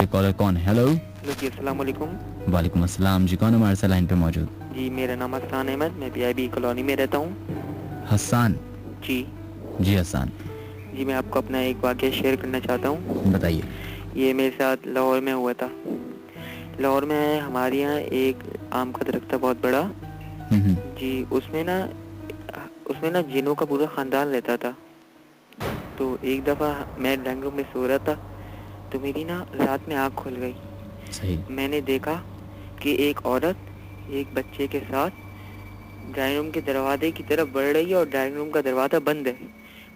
Collar कौन है? Hello hello जी, अस्सलाम वालेकुम। वालेकुम अस्सलाम जी, कौन हमारे साथ लाइन पे मौजूद? जी, मेरा नाम हसन अहमद, मैं PIB कॉलोनी में रहता हूँ। हसन जी जी, हसन जी, मैं आपको अपना एक वाक़या शेयर करना चाहता हूँ। बताइए। ये मेरे साथ लाहौर में हुआ था। लाहौर में हमारे यहाँ एक आम का दरख्त था बहुत बड़ा। हम्म। जी, उसमें ना जिनों का पूरा ख़ानदान रहता था। तो एक दफ़ा मैं ड्राइंग रूम में सो रहा था, तो मेरी ना रात में आँख खुल गई। सही। मैंने देखा कि एक औरत एक बच्चे के साथ ड्राइंग रूम के दरवाजे की तरफ बढ़ रही है और ड्राइंग रूम का दरवाज़ा बंद है।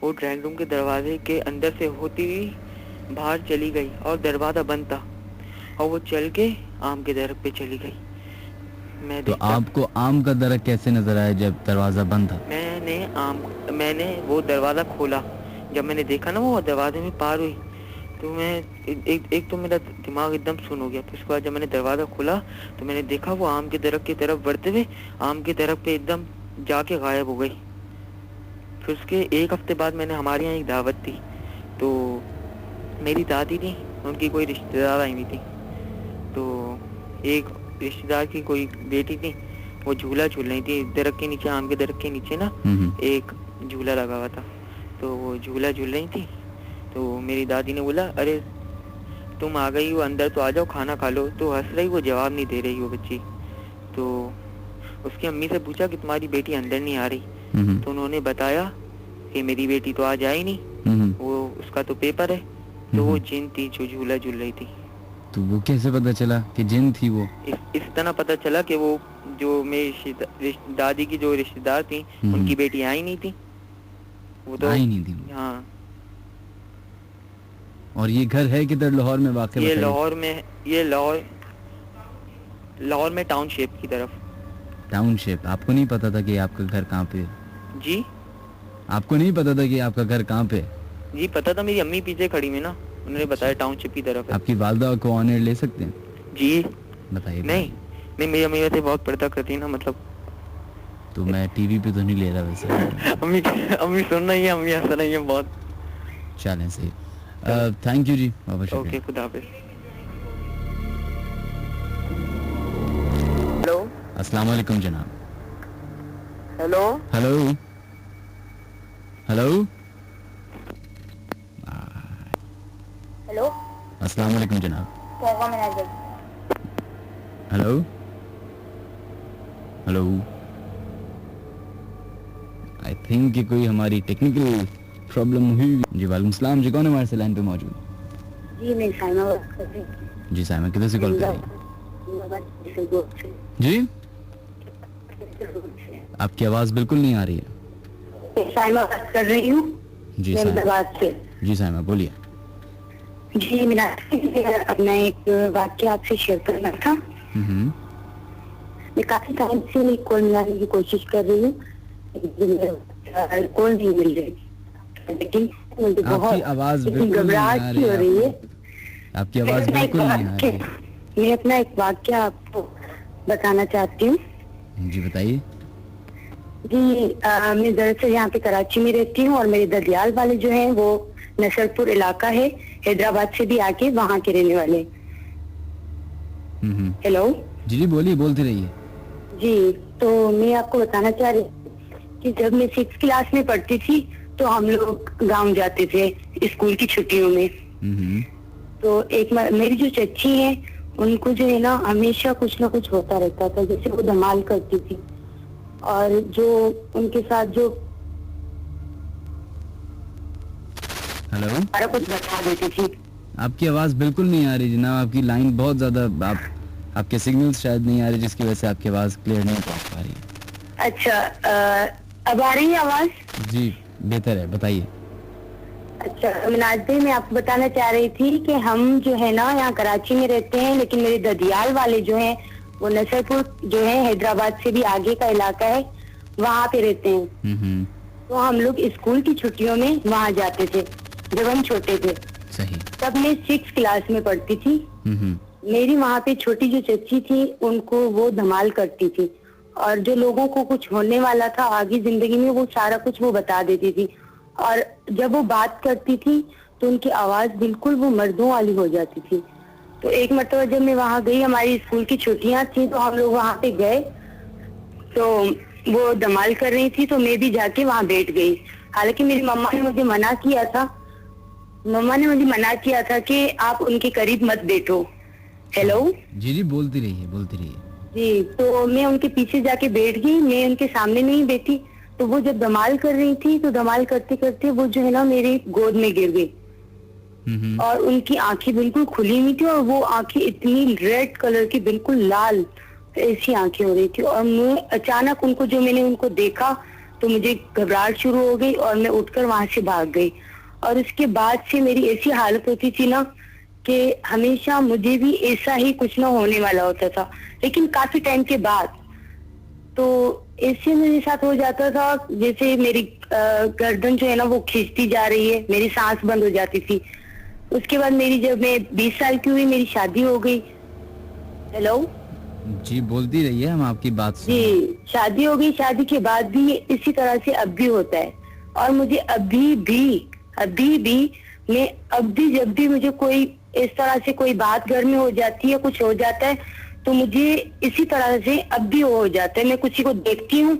वो ड्राइंग रूम के दरवाजे के अंदर से होती हुई बाहर चली गई और दरवाज़ा बंद था, और वो चल के आम के दरख्त पे चली गई। मैं तो देखता, आपको आम का दरख्त कैसे नजर आया जब दरवाजा बंद था? मैंने वो दरवाज़ा खोला। जब मैंने देखा ना वो दरवाजे में पार हुई, तो मैं एक तो मेरा दिमाग एकदम सुन हो गया। फिर उसके बाद जब मैंने दरवाज़ा खोला तो मैंने देखा वो आम के दरख्त की तरफ बढ़ते हुए आम के दरख्त पे एकदम जाके गायब हो गई। फिर उसके एक हफ्ते बाद मैंने हमारे यहाँ एक दावत थी, तो मेरी दादी थी, उनकी कोई रिश्तेदार आई हुई थी। तो एक रिश्तेदार की कोई बेटी थी, वो झूला झूल रही थी दरख्त के नीचे, आम के दरख्त के नीचे ना एक झूला लगा हुआ था। तो वो झूला झूल रही थी, तो मेरी दादी ने बोला, अरे तुम आ गई हो, अंदर तो आ जाओ, खाना खा लो। तो हंस रही, वो जवाब नहीं दे रही वो बच्ची। तो उसकी अम्मी से पूछा कि तुम्हारी बेटी अंदर नहीं आ रही? तो उन्होंने बताया कि मेरी बेटी तो आज आई नहीं, वो उसका तो पेपर है। तो वो जिन थी जो झूला झूल रही थी। तो वो कैसे पता चला कि जिन थी वो? इस तरह पता चला कि वो जो मेरी दादी की जो रिश्तेदार थी, उनकी बेटी आई नहीं थी, वो तो आई नहीं थी। हाँ। और ये घर है किधर लाहौर में वाक़ई? ये लाहौर में टाउनशिप की तरफ। टाउनशिप। आपको नहीं पता था कि आपका घर कहाँ पे? जी, आपको नहीं पता था कि आपका घर कहाँ पे? जी पता था, मेरी अम्मी पीछे खड़ी में ना, उन्होंने बताया टाउनशिप की तरफ है। आपकी वालदा को ऑनर ले सकते हैं? जी बताइए। नहीं, मेरी अम्मी वैसे बहुत पर्दा करती है ना, मतलब। तो मैं टीवी पे तो नहीं ले रहा वैसे। अम्मी सुन रही है, अम्मी हंस रही है बहुत। चलें सही। थैंक यू जी, बहुत शुक्रिया। ओके, खुदा हाफिज। हेलो, अस्सलाम वालेकुम जनाब। हेलो, हेलो हेलो हेलो, अस्सलाम वालेकुम जनाब। कैसा manager? Hello hello. I think कि कोई हमारी टेक्निकल प्रॉब्लम हुई। जी वालेकुम सलाम जी, कौन हमारे से लाइन पे मौजूद? जी मैं साइमा बात कर रही हूँ। जी साइमा, किधर से कॉल कर रही हैं? जी आपकी आवाज़ बिल्कुल नहीं आ रही है। साइमा बात कर रही हूँ जी अहमदाबाद से। जी साइमा बोलिए। जी मेरा अपना एक वाक्य आपसे शेयर करना था। मैं काफी टाइम से कॉल मिलाने की कोशिश कर रही हूँ, कॉल नहीं मिल रही। मुझे आपकी आवाज़ बिल्कुल घबराहट सी हो रही है। आपकी आवाज़ बिल्कुल नहीं आ रही है। मैं अपना एक वाक्य आपको बताना चाहती हूँ। जी बताइए। जी मैं दरअसल यहाँ पे कराची में रहती हूँ, और मेरे ददियाल वाले जो हैं वो नसरपुर इलाका है, हैदराबाद से भी आके वहाँ के रहने वाले। हेलो जी जी बोलिए, बोलते रहिए। जी, तो मैं आपको बताना चाह रही कि जब मैं 6th क्लास में पढ़ती थी तो हम लोग गांव जाते थे स्कूल की छुट्टियों में। तो एक मेरी जो चच्ची है, उनको जो है ना हमेशा कुछ ना कुछ होता रहता था, जैसे वो धमाल करती थी, और जो उनके साथ जो हेलो सारा कुछ बता देती थी। आपकी आवाज़ बिल्कुल नहीं आ रही जनाब, आपकी लाइन बहुत ज़्यादा, आपके सिग्नल्स शायद नहीं आ रहे, जिसकी वजह से आपकी आवाज़ क्लियर नहीं पहुंच पा रही है। अच्छा, अब आ रही है आवाज? जी बेहतर है, बताइए। अच्छा, मिनाज भाई, मैं आपको बताना चाह रही थी कि हम जो है ना यहाँ कराची में रहते हैं, लेकिन मेरे ददियाल वाले जो हैं वो नसरपुर जो है हैदराबाद से भी आगे का इलाका है, वहाँ पे रहते हैं। तो हम लोग स्कूल की छुट्टियों में वहाँ जाते थे जब हम छोटे थे। सही। तब मैं 6th क्लास में पढ़ती थी। मेरी वहाँ पे छोटी जो चच्ची थी, उनको वो धमाल करती थी, और जो लोगों को कुछ होने वाला था आगे जिंदगी में, वो सारा कुछ वो बता देती थी। और जब वो बात करती थी तो उनकी आवाज बिल्कुल वो मर्दों वाली हो जाती थी। तो एक मरतबा जब मैं वहाँ गई, हमारी स्कूल की छुट्टियां थी, तो हम लोग वहाँ पे गए, तो वो धमाल कर रही थी, तो मैं भी जाके वहाँ बैठ गई। हालांकि मेरी मम्मा ने मुझे मना किया था कि आप उनके करीब मत बैठो। हेलो जी जी, बोलती रहिए जी। तो मैं उनके पीछे जाके बैठ गई, मैं उनके सामने नहीं बैठी। तो वो जब धमाल कर रही थी, तो धमाल करते करते वो जो है ना मेरी गोद में गिर गई, और उनकी आंखें बिल्कुल खुली हुई थी, और वो आंखें इतनी रेड कलर की, बिल्कुल लाल ऐसी आंखें हो रही थी। और मैं अचानक मैंने उनको देखा, तो मुझे घबराहट शुरू हो गई, और मैं उठकर वहां से भाग गई। और उसके बाद से मेरी ऐसी हालत होती थी ना कि हमेशा मुझे भी ऐसा ही कुछ ना होने वाला होता था, लेकिन काफी टाइम के बाद। तो ऐसे मेरे साथ हो जाता था जैसे मेरी गर्दन जो है ना वो खींचती जा रही है, मेरी सांस बंद हो जाती थी। उसके बाद जब मैं 20 साल की हुई, मेरी शादी हो गई। हेलो जी, बोलती रहिए, हम आपकी बात सुन। जी, शादी हो गई। शादी के बाद भी इसी तरह से अब भी होता है, और मुझे अभी भी मैं अब भी जब भी मुझे कोई इस तरह से कोई बात घर में हो जाती है, कुछ हो जाता है, तो मुझे इसी तरह से अब भी हो जाता है। मैं किसी को देखती हूँ,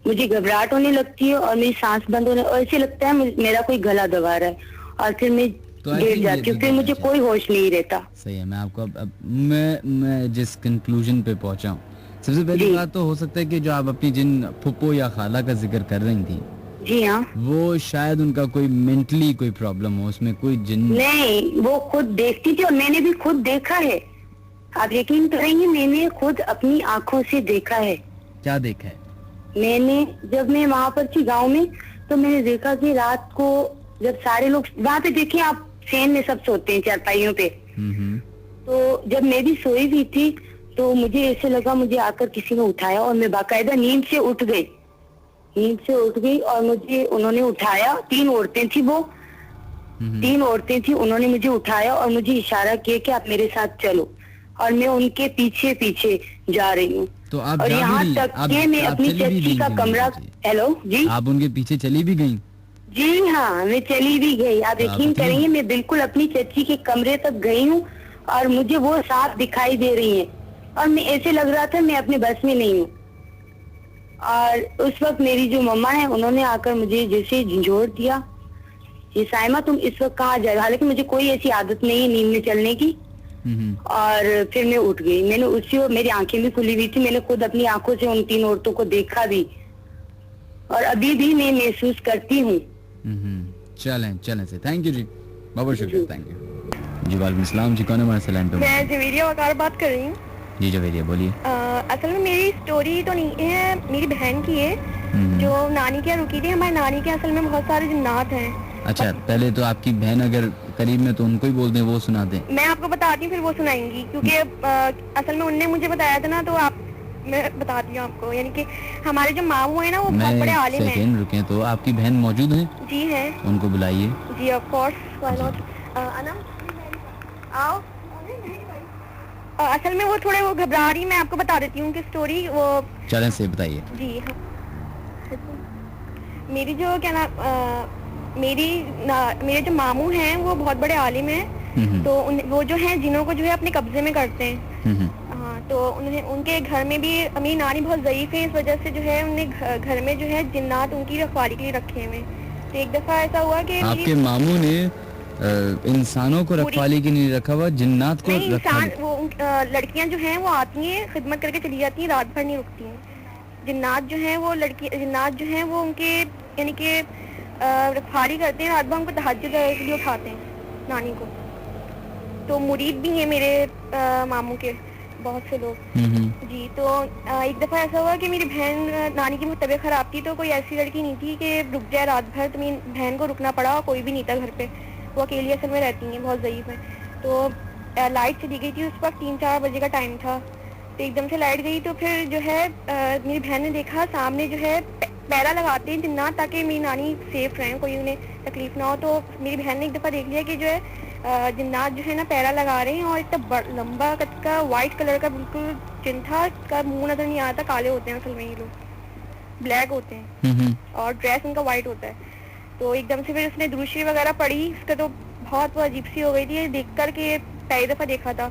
मुझे घबराहट होने लगती है, और मेरी सांस बंद होने, और ऐसे लगता है मेरा कोई गला दबा रहा है, और फिर मैं गिर जाती हूँ, फिर मुझे कोई होश नहीं रहता। सही है। मैं आपको अब मैं जिस कंक्लूजन पे पहुंचा हूँ, सबसे पहली बात तो हो सकता है कि जो आप अपनी जिन फुप्पो या खाला का जिक्र कर रही थी, जी हाँ, वो शायद उनका कोई मेंटली कोई प्रॉब्लम हो, उसमें कोई जिन नहीं, वो खुद देखती थी, और मैंने भी खुद देखा है। आप यकीन करेंगे, मैंने खुद अपनी आंखों से देखा है। क्या देखा है? जब मैं वहाँ पर थी गांव में, तो मैंने देखा कि रात को जब सारे लोग वहाँ पे, देखिए आप फैन में सब सोते हैं चारपाइयों पे, तो जब मैं भी सोई हुई थी, तो मुझे ऐसे लगा मुझे आकर किसी ने उठाया, और मैं बाकायदा नींद से उठ गई, और मुझे उन्होंने उठाया। 3 औरतें थी, उन्होंने मुझे उठाया और मुझे इशारा किया कि आप मेरे साथ चलो, और मैं उनके पीछे पीछे जा रही हूँ। तो आप और यहाँ तक कि मैं अपनी चच्ची का कमरा, हेलो जी, आप उनके पीछे चली भी गई? जी हाँ, मैं चली भी गई। आप यकीन करेंगे, मैं बिल्कुल अपनी चच्ची के कमरे तक गई हूँ, और मुझे वो साफ दिखाई दे रही है, और मैं ऐसे लग रहा था मैं अपने बस में नहीं हूँ। और उस वक्त मेरी जो मम्मा है, उन्होंने आकर मुझे जैसे झंझोड़ दिया, ये साइमा तुम इस वक्त कहाँ जा रहे हो? हालांकि मुझे कोई ऐसी आदत नहीं है नींद में चलने की। और फिर मैं उठ गई। मैंने मेरी आंखें भी खुली हुई थी, मैंने खुद अपनी आंखों से उन 3 औरतों को देखा भी, और अभी भी मैं महसूस करती हूँ। चलें से। थैंक यू जी, बहुत शुक्रिया, थैंक यू जी। वालेकुम सलाम जी, कौन है हमारे सलाम पे? मैं जवेरिया वकार बात कर रही हूँ जी। जवेरिया बोलिए। असल में मेरी स्टोरी तो नहीं है, मेरी बहन की है, जो नानी के यहाँ रुकी थी। हमारी नानी के असल में बहुत सारे जिन्नात हैं। अच्छा, पहले तो आपकी बहन अगर करीब में, तो उनको ही बोल दें, वो सुना दें। मैं आपको बताती हूँ, फिर वो सुनाएंगी, क्योंकि असल में उनने मुझे बताया था ना, तो मैं बताती हूँ आपको। यानी कि हमारे जो मामू है ना, वो बहुत बड़े आलिम हैं। सेकंड रुके, तो आपकी बहन मौजूद है? जी है। उनको बुलाइए। जी of course, why not. Anam आओ। असल में वो थोड़े घबरा रही, मैं आपको बता देती हूँ कि स्टोरी वो। चलें से बताइए जी हाँ। मेरी जो क्या ना मेरे जो मामू हैं, वो बहुत बड़े आलिम हैं, तो वो जो हैं जिनों को जो है अपने कब्जे में करते हैं। हाँ, तो उनके घर में भी मेरी नानी बहुत ज़ईफ है, इस वजह से जो है उन्हें घर में जो है जिन्नात उनकी रखवाली के लिए रखे हुए। तो एक दफा ऐसा हुआ कि आपके मामू ने इंसानों को रखवाली के लिए रखा हुआ, जिन्नात को इंसान, वो लड़कियां जो हैं वो आती हैं, खिदमत करके चली जाती हैं, रात भर नहीं रुकती हैं। जिन्नात जो हैं वो उनके यानी कि रखवाली करते हैं, रात भर उनको तहज्जुद के लिए उठाते हैं नानी को। तो मुरीद भी हैं मेरे मामू के बहुत से लोग जी। तो एक दफा ऐसा हुआ कि मेरी बहन, नानी की बहुत तबीयत खराब थी, तो कोई ऐसी लड़की नहीं थी कि रुक जाए रात भर, तो मेरी बहन को रुकना पड़ा, और कोई भी नहीं था घर पे, वो अकेली असल में रहती हैं, बहुत ज़ईफ है। तो लाइट चली गई थी, उस वक्त 3-4 बजे का टाइम था। तो एकदम से लाइट गई, तो फिर जो है मेरी बहन ने देखा सामने जो है पैरा लगाते हैं जिन्नात, ताकि मेरी नानी सेफ रहें, कोई उन्हें तकलीफ ना हो। तो मेरी बहन ने एक दफ़ा देख लिया कि जो है जिन्नात जो है ना पैरा लगा रहे हैं, और इतना लंबा कद का वाइट कलर का बिल्कुल चिन्ह था, का मुँह नजर नहीं आता, काले होते हैं असल में ये लोग, ब्लैक होते हैं, और ड्रेस उनका वाइट होता है। तो एकदम से फिर उसने दुरूशी वगैरह पढ़ी, उसका तो बहुत अजीब सी हो गई थी देख कर के पहली दफ़ा देखा था,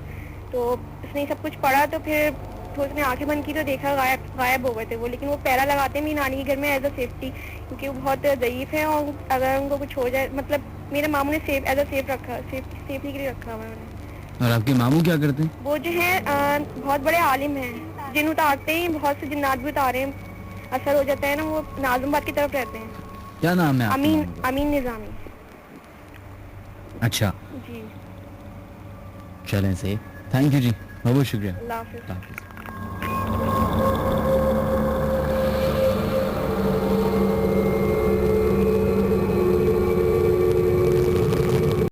तो उसने सब कुछ पढ़ा, तो फिर तो उसने आंखें बंद की तो देखा गायब हो गए थे वो। लेकिन वो पैरा लगाते हैं मेरी नानी के घर में एज अ सेफ्टी, क्योंकि वो बहुत ज़ईफ़ है और अगर उनको कुछ हो जाए, मतलब मेरे मामू ने एज अ सेफ रखा, सेफ्टी के लिए रखा हुआ है उन्हें। और आपके मामू क्या करते हैं? वो जो है बहुत बड़े आलिम हैं, जिन उतारते ही बहुत से जिन्नात भी उतारे, असर हो जाता है ना, वो नाज़िमाबाद की तरफ रहते हैं। क्या नाम है आपके मामू का? अमीन निज़ामी। अच्छा, जी, चलें से, थैंक यू जी, बहुत बहुत शुक्रिया। अल्लाह हाफ़िज़। अल्लाह हाफ़िज़।